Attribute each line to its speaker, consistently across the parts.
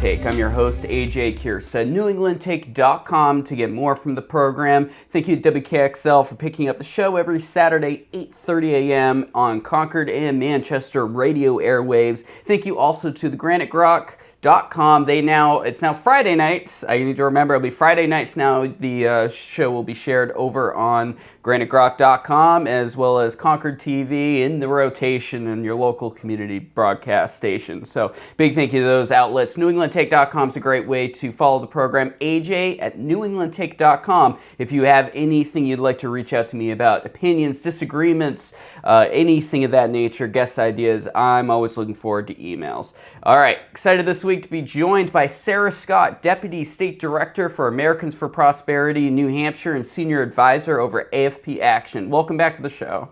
Speaker 1: Take. I'm your host, AJ Kiersta, NewEnglandTake.com to get more from the program. Thank you to WKXL for picking up the show every Saturday, 8:30 a.m. on Concord and Manchester radio airwaves. Thank you also to the GraniteGrock.com. It's now Friday nights. I need to remember it'll be Friday nights now. The show will be shared over on GraniteGrock.com as well as Concord TV in the rotation in your local community broadcast station. So big thank you to those outlets. NewEnglandTake.com is a great way to follow the program. AJ at NewEnglandTake.com if you have anything you'd like to reach out to me about, opinions, disagreements, anything of that nature, guest ideas. I'm always looking forward to emails. All right, excited this week to be joined by Sarah Scott, Deputy State Director for Americans for Prosperity in New Hampshire and Senior Advisor over AFP-NH. Welcome back to the show.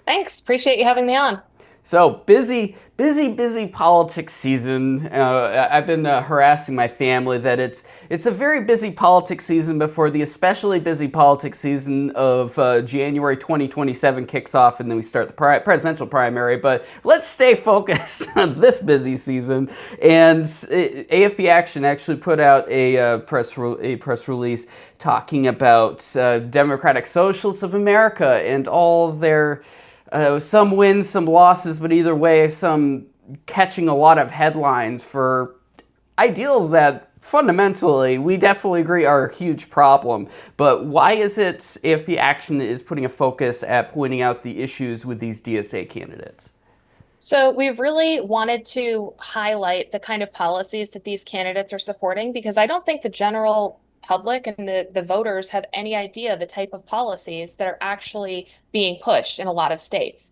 Speaker 2: Thanks. Appreciate you having me on.
Speaker 1: So busy politics season. I've been harassing my family that it's a very busy politics season before the especially busy politics season of January 2027 kicks off, and then we start the presidential primary. But let's stay focused on this busy season. And AFP-NH actually put out a press release talking about Democratic Socialists of America and all their some wins, some losses, but either way, some catching a lot of headlines for ideals that fundamentally we definitely agree are a huge problem. But why is it AFP-NH is putting a focus at pointing out the issues with these DSA candidates?
Speaker 2: So we've really wanted to highlight the kind of policies that these candidates are supporting, because I don't think the general public and the voters have any idea the type of policies that are actually being pushed in a lot of states.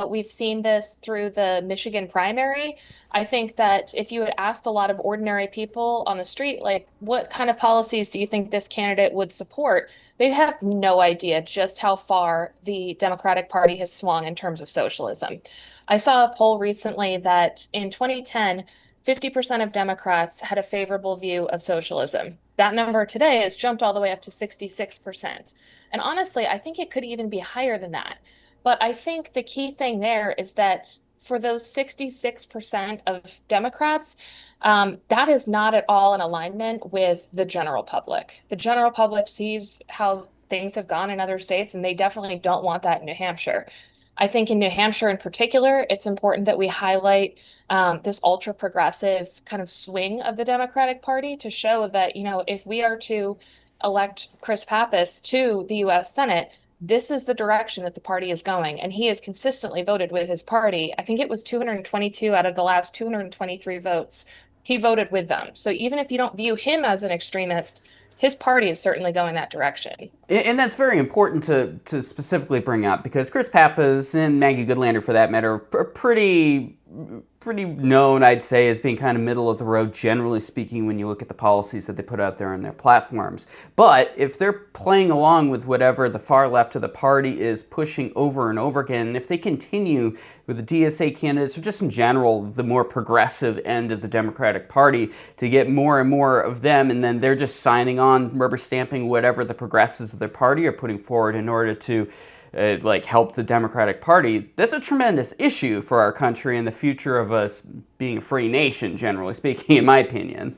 Speaker 2: We've seen this through the Michigan primary. I think that if you had asked a lot of ordinary people on the street, like, what kind of policies do you think this candidate would support? They have no idea just how far the Democratic Party has swung in terms of socialism. I saw a poll recently that in 2010, 50% of Democrats had a favorable view of socialism. That number today has jumped all the way up to 66%. And honestly, I think it could even be higher than that. But I think the key thing there is that for those 66% of Democrats, that is not at all in alignment with the general public. The general public sees how things have gone in other states, and they definitely don't want that in New Hampshire. I think in New Hampshire in particular, it's important that we highlight this ultra progressive kind of swing of the Democratic Party to show that, if we are to elect Chris Pappas to the U.S. Senate, this is the direction that the party is going. And he has consistently voted with his party. I think it was 222 out of the last 223 votes. He voted with them. So even if you don't view him as an extremist, his party is certainly going that direction.
Speaker 1: And that's very important to specifically bring up, because Chris Pappas and Maggie Goodlander, for that matter, are pretty known, I'd say, as being kind of middle of the road, generally speaking, when you look at the policies that they put out there on their platforms. But if they're playing along with whatever the far left of the party is pushing over and over again, and if they continue with the DSA candidates, or just in general, the more progressive end of the Democratic Party, to get more and more of them, and then they're just signing on, rubber stamping whatever the progressives of their party are putting forward in order to help the Democratic Party, that's a tremendous issue for our country and the future of us being a free nation, generally speaking, in my opinion.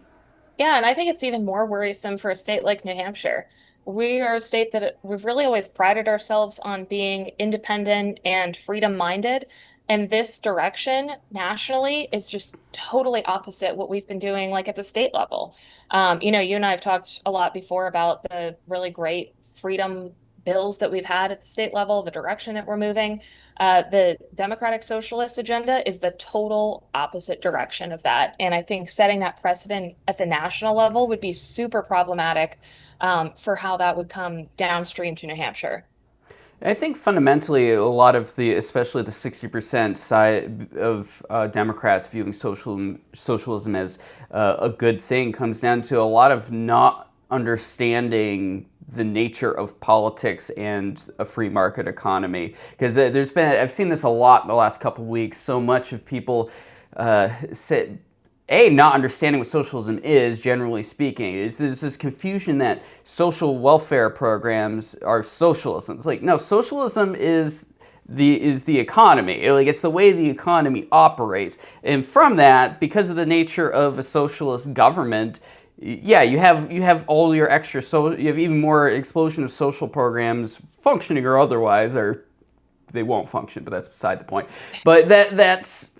Speaker 2: Yeah, and I think it's even more worrisome for a state like New Hampshire. We are a state that we've really always prided ourselves on being independent and freedom-minded. And this direction nationally is just totally opposite what we've been doing, like at the state level. You and I have talked a lot before about the really great freedom bills that we've had at the state level, the direction that we're moving. The Democratic Socialist agenda is the total opposite direction of that. And I think setting that precedent at the national level would be super problematic for how that would come downstream to New Hampshire.
Speaker 1: I think fundamentally a lot of especially the 60% side of Democrats viewing socialism as a good thing comes down to a lot of not understanding the nature of politics and a free market economy. Because I've seen this a lot in the last couple of weeks. So much of people not understanding what socialism is, generally speaking. There's this confusion that social welfare programs are socialism. It's like, no, socialism is the economy. Like, it's the way the economy operates. And from that, because of the nature of a socialist government, yeah, you have all your extra, so you have even more explosion of social programs, functioning or otherwise, or they won't function, but that's beside the point. But that's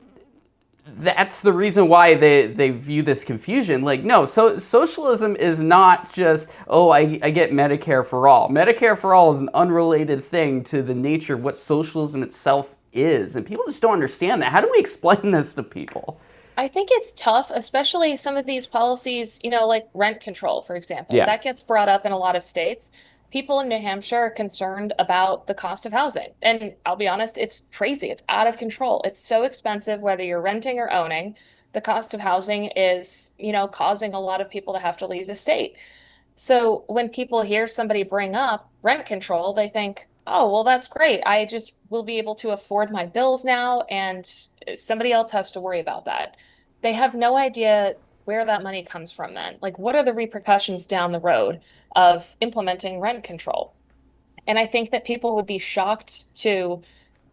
Speaker 1: the reason why they view this confusion. Like, no, so socialism is not just, oh, I get Medicare for all. Medicare for all is an unrelated thing to the nature of what socialism itself is. And people just don't understand that. How do we explain this to people?
Speaker 2: I think it's tough, especially some of these policies, like rent control, for example.
Speaker 1: Yeah.
Speaker 2: That gets brought up in a lot of states. People in New Hampshire are concerned about the cost of housing. And I'll be honest, it's crazy. It's out of control. It's so expensive, whether you're renting or owning. The cost of housing is, causing a lot of people to have to leave the state. So when people hear somebody bring up rent control, they think, oh, well, that's great. I just will be able to afford my bills now, and somebody else has to worry about that. They have no idea where that money comes from then. Like, what are the repercussions down the road of implementing rent control? And I think that people would be shocked to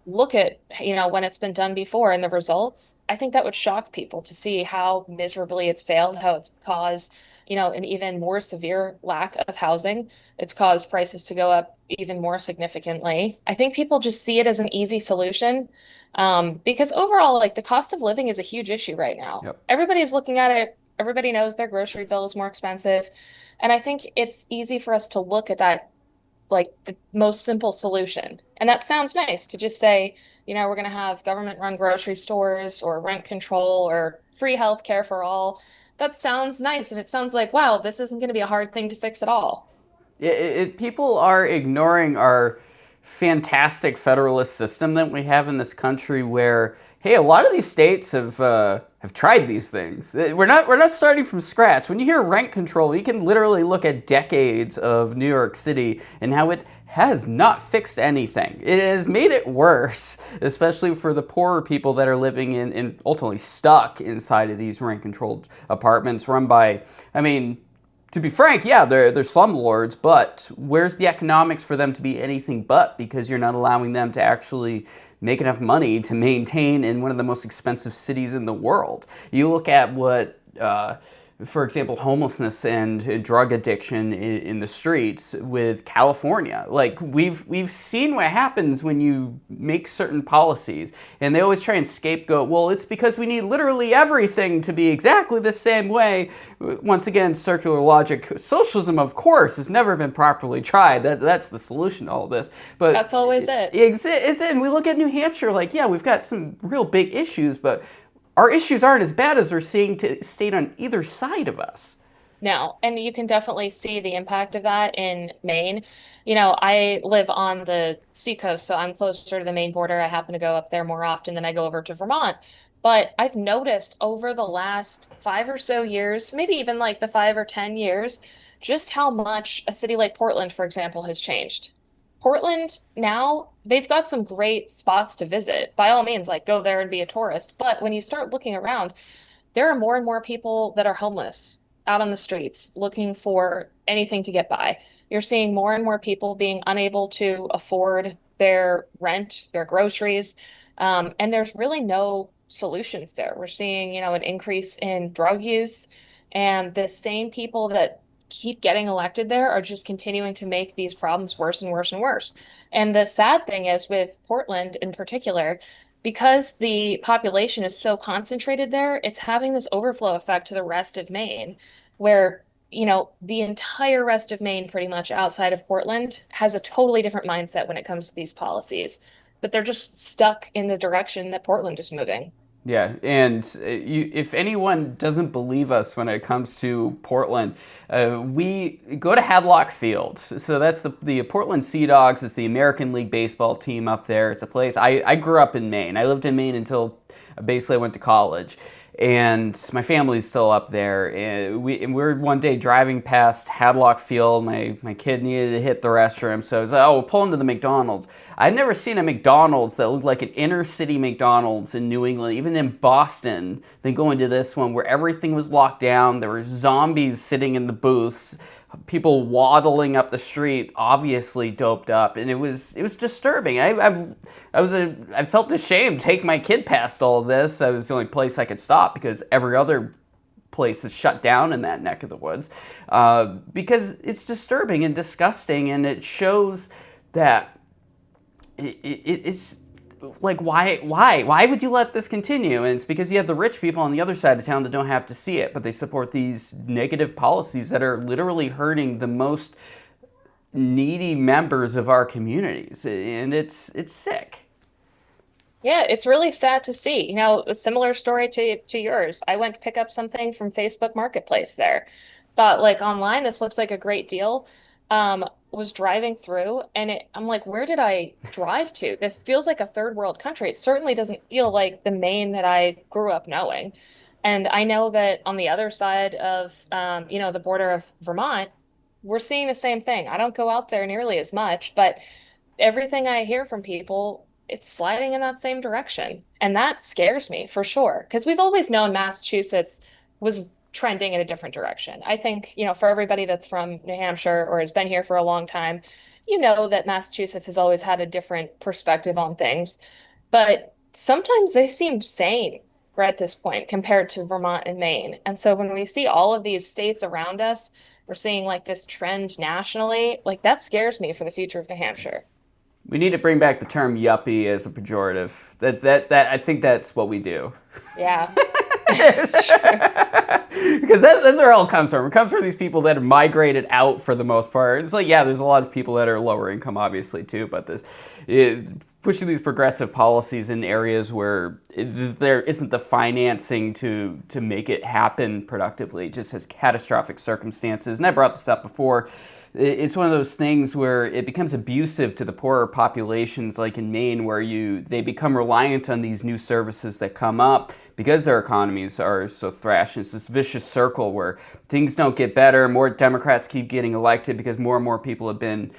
Speaker 2: look at, when it's been done before and the results. I think that would shock people to see how miserably it's failed, how it's caused, an even more severe lack of housing. It's caused prices to go up even more significantly. I think people just see it as an easy solution, because overall, like, the cost of living is a huge issue right now.
Speaker 1: Yep.
Speaker 2: Everybody's looking at it. Everybody knows their grocery bill is more expensive. And I think it's easy for us to look at that like the most simple solution. And that sounds nice to just say, we're going to have government run grocery stores or rent control or free health care for all. That sounds nice. And it sounds like, wow, this isn't going to be a hard thing to fix at all.
Speaker 1: People are ignoring our fantastic federalist system that we have in this country, where, hey, a lot of these states have tried these things. We're not starting from scratch. When you hear rent control, you can literally look at decades of New York City and how it has not fixed anything. It has made it worse, especially for the poorer people that are living in ultimately stuck inside of these rent-controlled apartments run by, I mean, to be frank, yeah, they're slumlords, but where's the economics for them to be anything but, because you're not allowing them to actually make enough money to maintain in one of the most expensive cities in the world. You look at what, for example, homelessness and drug addiction in the streets with California. Like, we've seen what happens when you make certain policies, and they always try and scapegoat, well, it's because we need literally everything to be exactly the same way. Once again, circular logic. Socialism, of course, has never been properly tried. That's the solution to all this. But
Speaker 2: that's always it.
Speaker 1: It's it. We look at New Hampshire, like, yeah, we've got some real big issues, but our issues aren't as bad as we're seeing to state on either side of us.
Speaker 2: No, and you can definitely see the impact of that in Maine. I live on the seacoast, so I'm closer to the Maine border. I happen to go up there more often than I go over to Vermont. But I've noticed over the last 5 or so years, maybe even like the 5 or 10 years, just how much a city like Portland, for example, has changed. Portland now, they've got some great spots to visit. By all means, like, go there and be a tourist. But when you start looking around, there are more and more people that are homeless out on the streets looking for anything to get by. You're seeing more and more people being unable to afford their rent, their groceries, and there's really no solutions there. We're seeing, an increase in drug use, and the same people that keep getting elected there are just continuing to make these problems worse and worse and worse. And the sad thing is, with Portland in particular, because the population is so concentrated there, it's having this overflow effect to the rest of Maine, where, the entire rest of Maine, pretty much outside of Portland, has a totally different mindset when it comes to these policies. But they're just stuck in the direction that Portland is moving.
Speaker 1: Yeah, and if anyone doesn't believe us when it comes to Portland, we go to Hadlock Field. So that's the Portland Sea Dogs. It's the American League baseball team up there. It's a place, I grew up in Maine. I lived in Maine until basically I went to college. And my family's still up there. And we were one day driving past Hadlock Field. My kid needed to hit the restroom, so I was like, oh, we'll pull into the McDonald's. I'd never seen a McDonald's that looked like an inner city McDonald's in New England, even in Boston, than going to this one where everything was locked down. There were zombies sitting in the booths, people waddling up the street, obviously doped up, and it was disturbing. I felt ashamed to take my kid past all of this. It was the only place I could stop because every other place is shut down in that neck of the woods, because it's disturbing and disgusting, and it shows that it's like, why would you let this continue? And it's because you have the rich people on the other side of town that don't have to see it, but they support these negative policies that are literally hurting the most needy members of our communities, and it's sick.
Speaker 2: Yeah, it's really sad to see. A similar story to yours. I went to pick up something from Facebook Marketplace there. Thought like online, this looks like a great deal. Was driving through and I'm like, where did I drive to? This feels like a third world country. It certainly doesn't feel like the Maine that I grew up knowing. And I know that on the other side of the border of Vermont, we're seeing the same thing. I don't go out there nearly as much, but everything I hear from people, it's sliding in that same direction. And that scares me for sure, because we've always known Massachusetts was trending in a different direction. I think, for everybody that's from New Hampshire or has been here for a long time, you know that Massachusetts has always had a different perspective on things. But sometimes they seem sane right at this point compared to Vermont and Maine. And so when we see all of these states around us, we're seeing like this trend nationally, like that scares me for the future of New Hampshire.
Speaker 1: We need to bring back the term yuppie as a pejorative. That I think that's what we do.
Speaker 2: Yeah. It's true.
Speaker 1: Because that's where it all comes from. It comes from these people that have migrated out for the most part. It's like, yeah, there's a lot of people that are lower income, obviously, too, but pushing these progressive policies in areas where there isn't the financing to make it happen productively, it just has catastrophic circumstances. And I brought this up before. It's one of those things where it becomes abusive to the poorer populations, like in Maine, where they become reliant on these new services that come up because their economies are so thrashed. It's this vicious circle where things don't get better, more Democrats keep getting elected because more and more people have been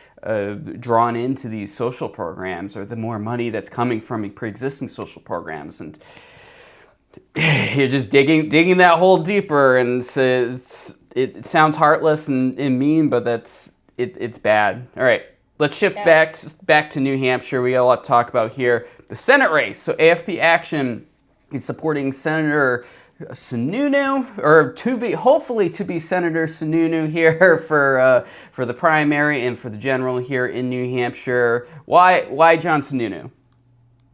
Speaker 1: drawn into these social programs, or the more money that's coming from pre-existing social programs, and you're just digging that hole deeper, and it sounds heartless and mean, but it's bad. All right, let's shift back to New Hampshire. We got a lot to talk about here. The Senate race. So AFP Action is supporting Senator Sununu, or hopefully to be Senator Sununu here for the primary and for the general here in New Hampshire. Why John Sununu?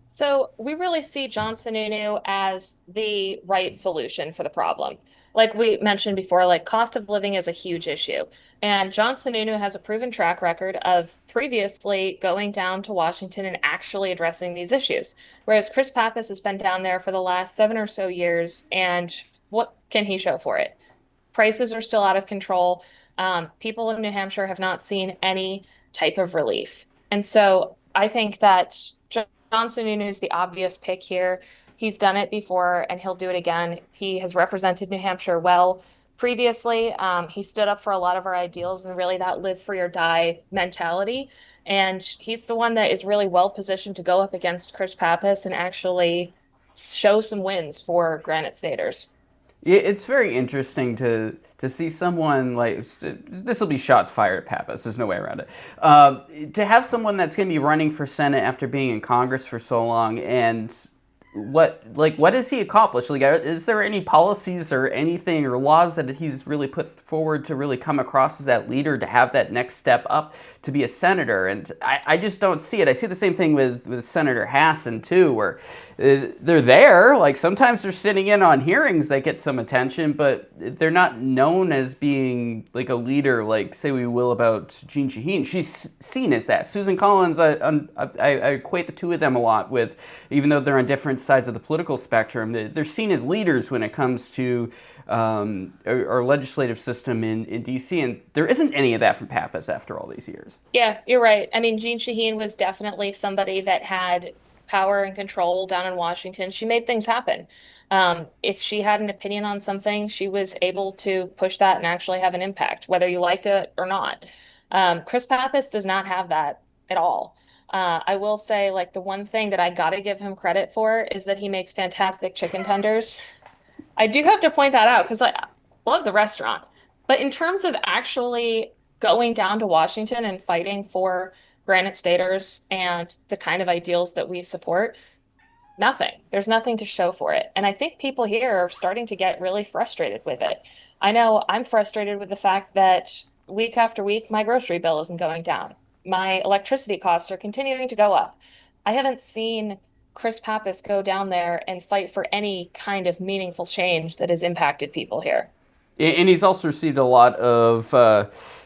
Speaker 2: So we really see John Sununu as the right solution for the problem. Like we mentioned before, like cost of living is a huge issue. And John Sununu has a proven track record of previously going down to Washington and actually addressing these issues. Whereas Chris Pappas has been down there for the last 7 or so years, and what can he show for it? Prices are still out of control. People in New Hampshire have not seen any type of relief. And so I think that John Sununu is the obvious pick here. He's done it before and he'll do it again. He has represented New Hampshire well previously. He stood up for a lot of our ideals and really that live free or die mentality. And he's the one that is really well positioned to go up against Chris Pappas and actually show some wins for Granite Staters.
Speaker 1: It's very interesting to see someone like, this will be shots fired at Pappas. There's no way around it. To have someone that's going to be running for Senate after being in Congress for so long, and what has he accomplished? Like, is there any policies or anything or laws that he's really put forward to really come across as that leader to have that next step up to be a senator? And I just don't see it. I see the same thing with Senator Hassan too, where they're there. Like sometimes they're sitting in on hearings that get some attention, but they're not known as being like a leader. Like say we will about Jeanne Shaheen. She's seen as that. Susan Collins, I equate the two of them a lot with, even though they're on different sides of the political spectrum, they're seen as leaders when it comes to our legislative system in DC, and there isn't any of that from Pappas after all these years.
Speaker 2: Yeah, you're right. I mean, Jeanne Shaheen was definitely somebody that had power and control down in Washington. She made things happen. If she had an opinion on something, she was able to push that and actually have an impact, whether you liked it or not. Chris Pappas does not have that at all. I will say, like, the one thing that I gotta give him credit for is that he makes fantastic chicken tenders. I do have to point that out because I love the restaurant. But in terms of actually going down to Washington and fighting for Granite Staters and the kind of ideals that we support, nothing. There's nothing to show for it. And I think people here are starting to get really frustrated with it. I know I'm frustrated with the fact that week after week, my grocery bill isn't going down. My electricity costs are continuing to go up. I haven't seen Chris Pappas go down there and fight for any kind of meaningful change that has impacted people here.
Speaker 1: And he's also received a lot of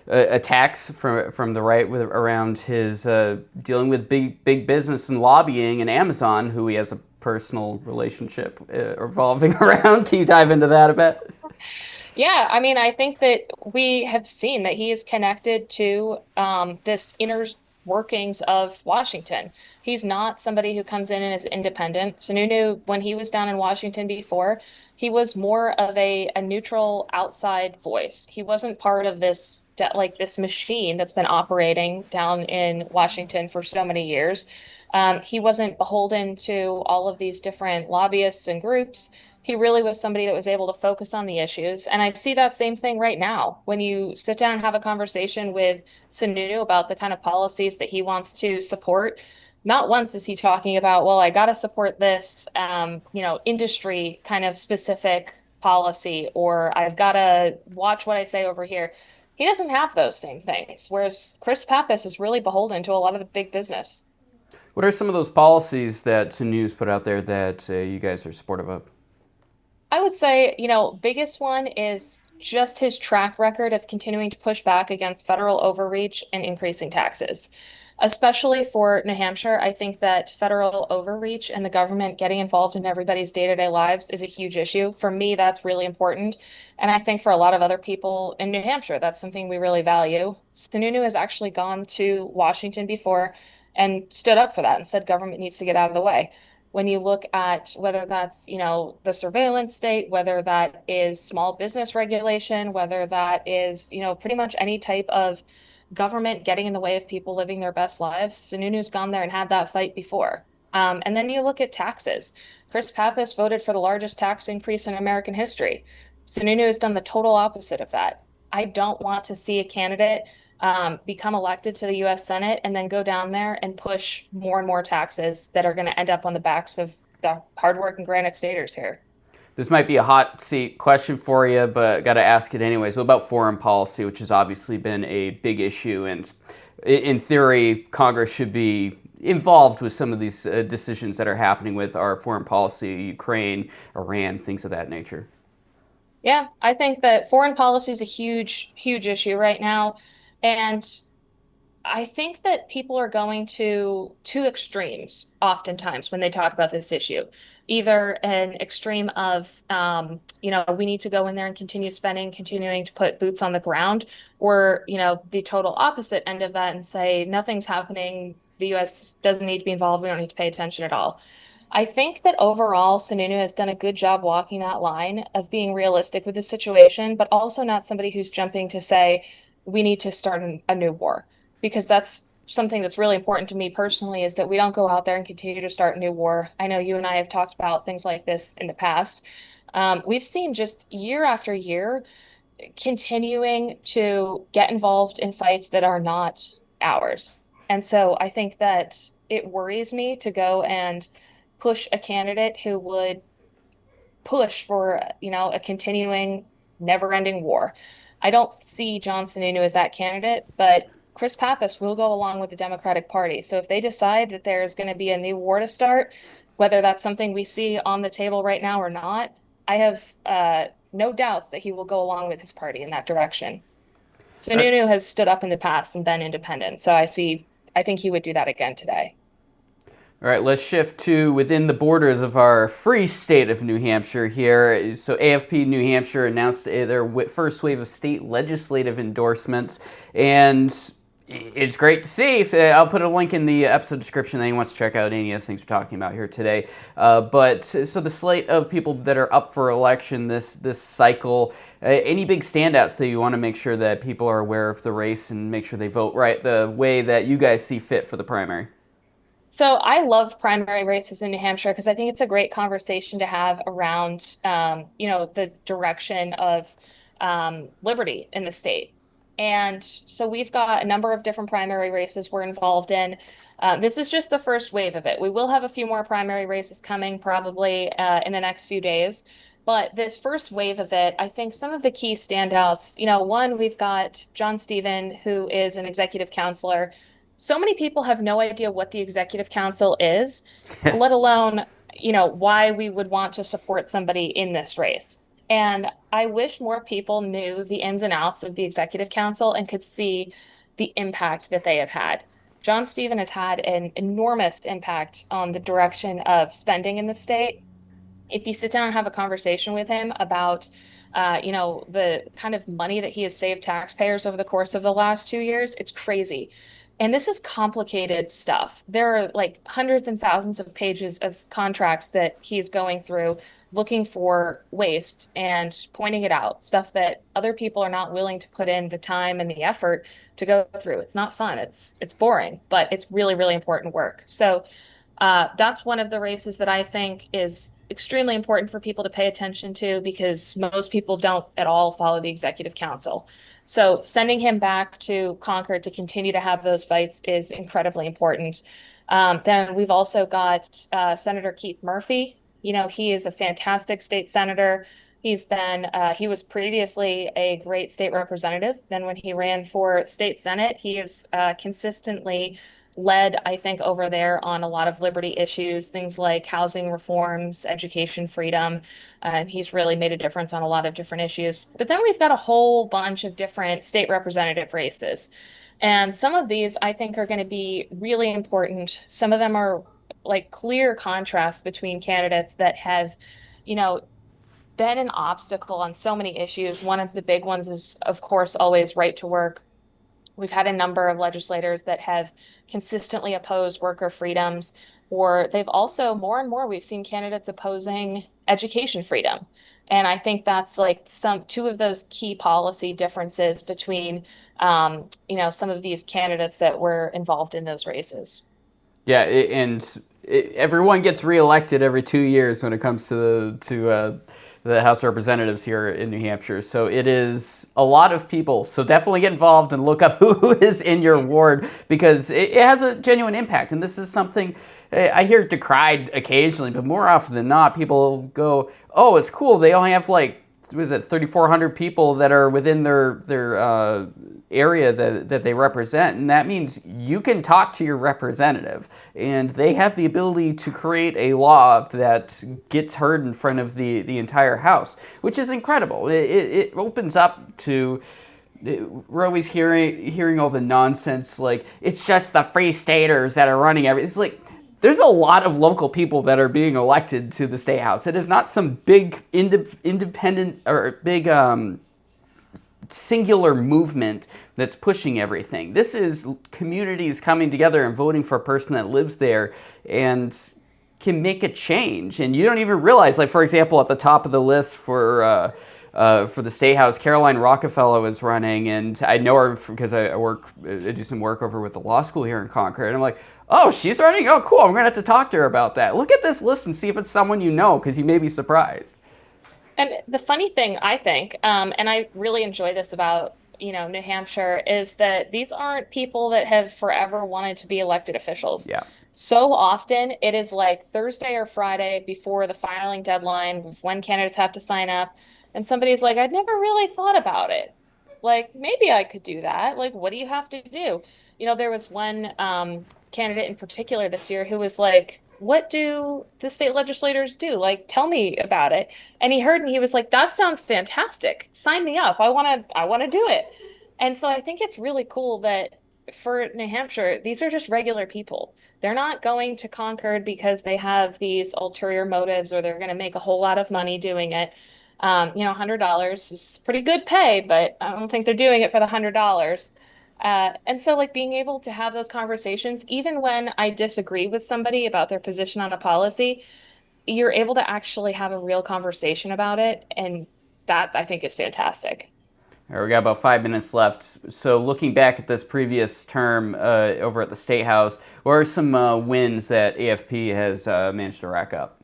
Speaker 1: attacks from the right around his dealing with big business and lobbying and Amazon, who he has a personal relationship revolving around. Can you dive into that a bit?
Speaker 2: Yeah, I mean, I think that we have seen that he is connected to this inner workings of Washington. He's not somebody who comes in and is independent. Sununu, when he was down in Washington before, he was more of a neutral outside voice. He wasn't part of this like this machine that's been operating down in Washington for so many years. He wasn't beholden to all of these different lobbyists and groups. He really was somebody that was able to focus on the issues. And I see that same thing right now. When you sit down and have a conversation with Sununu about the kind of policies that he wants to support, not once is he talking about, well, I got to support this, industry kind of specific policy, or I've got to watch what I say over here. He doesn't have those same things, whereas Chris Pappas is really beholden to a lot of the big business.
Speaker 1: What are some of those policies that News put out there that you guys are supportive of?
Speaker 2: I would say, biggest one is just his track record of continuing to push back against federal overreach and increasing taxes. Especially for New Hampshire, I think that federal overreach and the government getting involved in everybody's day-to-day lives is a huge issue. For me, that's really important. And I think for a lot of other people in New Hampshire, that's something we really value. Sununu has actually gone to Washington before and stood up for that and said government needs to get out of the way. When you look at whether that's, the surveillance state, whether that is small business regulation, whether that is, pretty much any type of government getting in the way of people living their best lives, Sununu's gone there and had that fight before. And then you look at taxes. Chris Pappas voted for the largest tax increase in American history. Sununu has done the total opposite of that. I don't want to see a candidate become elected to the US Senate and then go down there and push more and more taxes that are going to end up on the backs of the hardworking Granite Staters here.
Speaker 1: This might be a hot seat question for you, but got to ask it anyways. What about foreign policy, which has obviously been a big issue, and in theory, Congress should be involved with some of these decisions that are happening with our foreign policy, Ukraine, Iran, things of that nature.
Speaker 2: Yeah, I think that foreign policy is a huge, huge issue right now. And I think that people are going to two extremes oftentimes when they talk about this issue. Either an extreme of, we need to go in there and continue spending, continuing to put boots on the ground, or, the total opposite end of that and say nothing's happening. The US doesn't need to be involved. We don't need to pay attention at all. I think that overall, Sununu has done a good job walking that line of being realistic with the situation, but also not somebody who's jumping to say, we need to start a new war, because that's something that's really important to me personally, is that we don't go out there and continue to start a new war. I know you and I have talked about things like this in the past. We've seen just year after year continuing to get involved in fights that are not ours. And so I think that it worries me to go and push a candidate who would push for, a continuing, never-ending war. I don't see John Sununu as that candidate, but Chris Pappas will go along with the Democratic Party. So if they decide that there's going to be a new war to start, whether that's something we see on the table right now or not, I have no doubts that he will go along with his party in that direction. Sununu has stood up in the past and been independent, so I think he would do that again today.
Speaker 1: All right, let's shift to within the borders of our free state of New Hampshire here. So AFP New Hampshire announced their first wave of state legislative endorsements, and it's great to see. I'll put a link in the episode description if anyone wants to check out any of the things we're talking about here today. But so the slate of people that are up for election this cycle, any big standouts that you want to make sure that people are aware of the race and make sure they vote right the way that you guys see fit for the primary?
Speaker 2: So I love primary races in New Hampshire because I think it's a great conversation to have around, the direction of liberty in the state. And so we've got a number of different primary races we're involved in. This is just the first wave of it. We will have a few more primary races coming probably in the next few days. But this first wave of it, I think some of the key standouts, one, we've got John Stephen, who is an executive counselor. So many people have no idea what the executive council is, let alone, why we would want to support somebody in this race. And I wish more people knew the ins and outs of the executive council and could see the impact that they have had. John Stephen has had an enormous impact on the direction of spending in the state. If you sit down and have a conversation with him about, the kind of money that he has saved taxpayers over the course of the last 2 years, it's crazy. And this is complicated stuff. There are like hundreds and thousands of pages of contracts that he's going through looking for waste and pointing it out, stuff that other people are not willing to put in the time and the effort to go through. It's not fun. It's boring, but it's really, really important work. So that's one of the races that I think is extremely important for people to pay attention to because most people don't at all follow the executive council. So sending him back to Concord to continue to have those fights is incredibly important. Then we've also got Senator Keith Murphy. He is a fantastic state senator. He was previously a great state representative. Then when he ran for state senate, he is consistently led, I think, over there on a lot of liberty issues, things like housing reforms, education freedom. He's really made a difference on a lot of different issues. But then we've got a whole bunch of different state representative races. And some of these I think are going to be really important. Some of them are like clear contrasts between candidates that have, you know, been an obstacle on so many issues. One of the big ones is, of course, always right to work. We've had a number of legislators that have consistently opposed worker freedoms, or they've also more and more we've seen candidates opposing education freedom. And I think that's like some two of those key policy differences between some of these candidates that were involved in those races.
Speaker 1: Yeah, everyone gets reelected every 2 years when it comes to the House of Representatives here in New Hampshire. So it is a lot of people. So definitely get involved and look up who is in your ward because it has a genuine impact. And this is something I hear decried occasionally, but more often than not, people go, "Oh, it's cool. They only have like, was it 3,400 people that are within their area that they represent," and that means you can talk to your representative, and they have the ability to create a law that gets heard in front of the entire House, which is incredible. It opens up to. We're always hearing all the nonsense like it's just the free staters that are running everything. It's like there's a lot of local people that are being elected to the state house. It is not some big independent or big singular movement that's pushing everything. This is communities coming together and voting for a person that lives there and can make a change. And you don't even realize, like, for example, at the top of the list for the State House, Caroline Rockefeller is running, and I know her because I do some work over with the law school here in Concord, and I'm like, oh, she's running? Oh, cool, I'm going to have to talk to her about that. Look at this list and see if it's someone you know, because you may be surprised.
Speaker 2: And the funny thing, I think, and I really enjoy this about, New Hampshire, is that these aren't people that have forever wanted to be elected officials.
Speaker 1: Yeah.
Speaker 2: So often it is like Thursday or Friday before the filing deadline of when candidates have to sign up. And somebody's like, I'd never really thought about it. Like, maybe I could do that. Like, what do you have to do? There was one candidate in particular this year who was like, what do the state legislators do? Like, tell me about it. And he heard and he was like, that sounds fantastic. Sign me up. I want to do it. And so I think it's really cool that for New Hampshire, these are just regular people. They're not going to Concord because they have these ulterior motives or they're going to make a whole lot of money doing it. $100 is pretty good pay, but I don't think they're doing it for the $100. And so, like, being able to have those conversations, even when I disagree with somebody about their position on a policy, you're able to actually have a real conversation about it. And that I think is fantastic.
Speaker 1: All right, we got about 5 minutes left. So looking back at this previous term over at the State House, what are some wins that AFP has managed to rack up?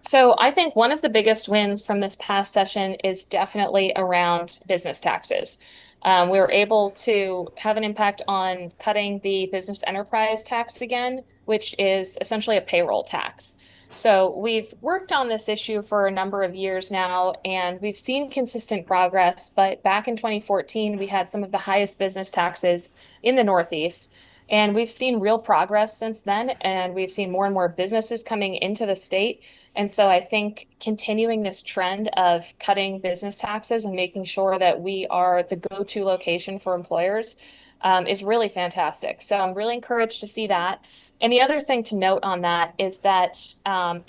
Speaker 2: So I think one of the biggest wins from this past session is definitely around business taxes. We were able to have an impact on cutting the business enterprise tax again, which is essentially a payroll tax. So we've worked on this issue for a number of years now, and we've seen consistent progress. But back in 2014, we had some of the highest business taxes in the Northeast. And we've seen real progress since then, and we've seen more and more businesses coming into the state. And so I think continuing this trend of cutting business taxes and making sure that we are the go-to location for employers is really fantastic. So I'm really encouraged to see that. And the other thing to note on that is that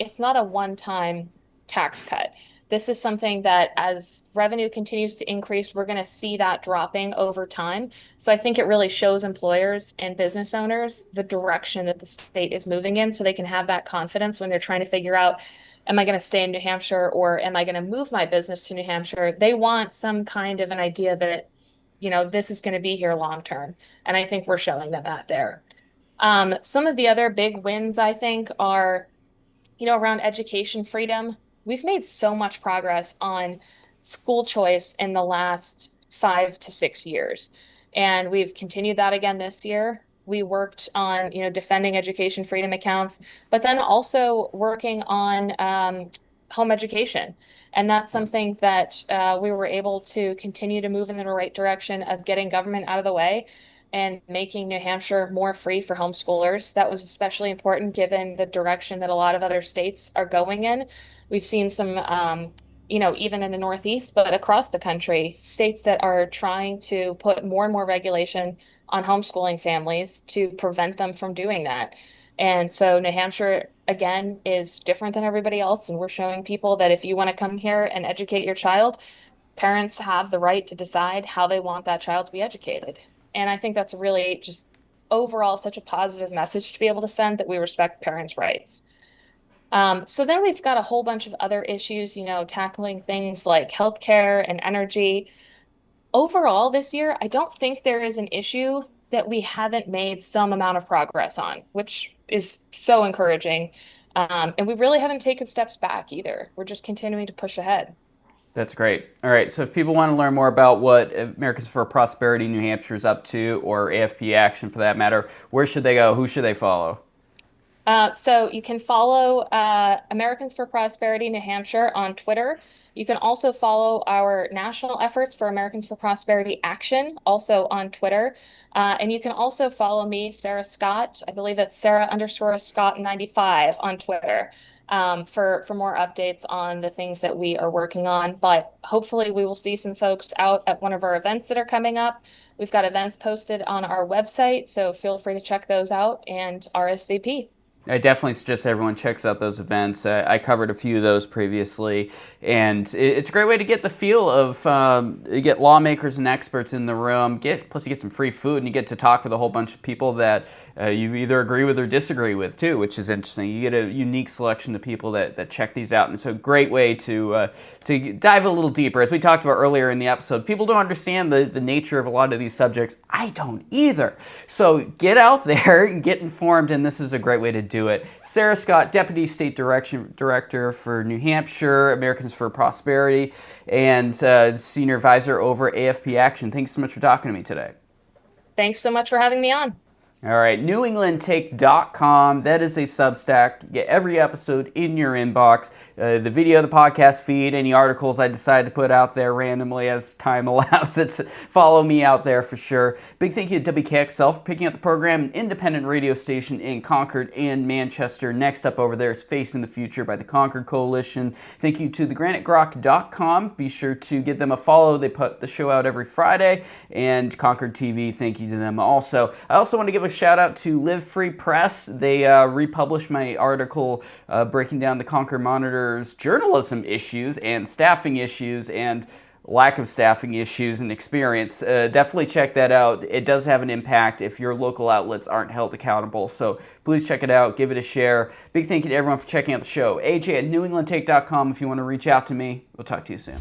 Speaker 2: it's not a one-time tax cut. This is something that as revenue continues to increase, we're going to see that dropping over time. So I think it really shows employers and business owners the direction that the state is moving in so they can have that confidence when they're trying to figure out, am I going to stay in New Hampshire or am I going to move my business to New Hampshire? They want some kind of an idea that, this is going to be here long term. And I think we're showing them that there. Some of the other big wins, I think, are, around education freedom. We've made so much progress on school choice in the last 5 to 6 years. And we've continued that again this year. We worked on, defending education freedom accounts, but then also working on home education. And that's something that we were able to continue to move in the right direction of getting government out of the way and making New Hampshire more free for homeschoolers. That was especially important given the direction that a lot of other states are going in. We've seen some, even in the Northeast, but across the country, states that are trying to put more and more regulation on homeschooling families to prevent them from doing that. And so New Hampshire, again, is different than everybody else. And we're showing people that if you want to come here and educate your child, parents have the right to decide how they want that child to be educated. And I think that's really just overall such a positive message to be able to send that we respect parents' rights. So then we've got a whole bunch of other issues, tackling things like healthcare and energy. Overall, this year, I don't think there is an issue that we haven't made some amount of progress on, which is so encouraging. And we really haven't taken steps back either. We're just continuing to push ahead.
Speaker 1: That's great. All right, so if people want to learn more about what Americans for Prosperity New Hampshire is up to, or AFP Action for that matter, where should they go? Who should they follow?
Speaker 2: So you can follow Americans for Prosperity New Hampshire on Twitter. You can also follow our national efforts for Americans for Prosperity Action, also on Twitter. And you can also follow me, Sarah Scott. I believe it's Sarah_Scott95 on Twitter for more updates on the things that we are working on. But hopefully we will see some folks out at one of our events that are coming up. We've got events posted on our website, so feel free to check those out and RSVP.
Speaker 1: I definitely suggest everyone checks out those events. I covered a few of those previously, and it's a great way to get the feel of, you get lawmakers and experts in the room, plus you get some free food, and you get to talk with a whole bunch of people that you either agree with or disagree with too, which is interesting. You get a unique selection of people that check these out, and it's a great way to dive a little deeper. As we talked about earlier in the episode, people don't understand the nature of a lot of these subjects. I don't either. So get out there and get informed, and this is a great way to do it. Sarah Scott, Deputy State Director for New Hampshire, Americans for Prosperity, and Senior Advisor over AFP Action. Thanks so much for talking to me today.
Speaker 2: Thanks so much for having me on.
Speaker 1: All right, NewEnglandTake.com. That is a Substack. You get every episode in your inbox. The video, the podcast feed, any articles I decide to put out there randomly as time allows. Follow me out there for sure. Big thank you to WKXL for picking up the program, an independent radio station in Concord and Manchester. Next up over there is Facing the Future by the Concord Coalition. Thank you to thegranitegrok.com. Be sure to give them a follow. They put the show out every Friday. And Concord TV, thank you to them also. I also want to give a shout out to Live Free Press. They republished my article breaking down the Concord Monitor's journalism issues and staffing issues and lack of staffing issues and experience. Definitely check that out. It does have an impact if your local outlets aren't held accountable. So please check it out. Give it a share. Big thank you to everyone for checking out the show. AJ at NewEnglandTake.com if you want to reach out to me. We'll talk to you soon.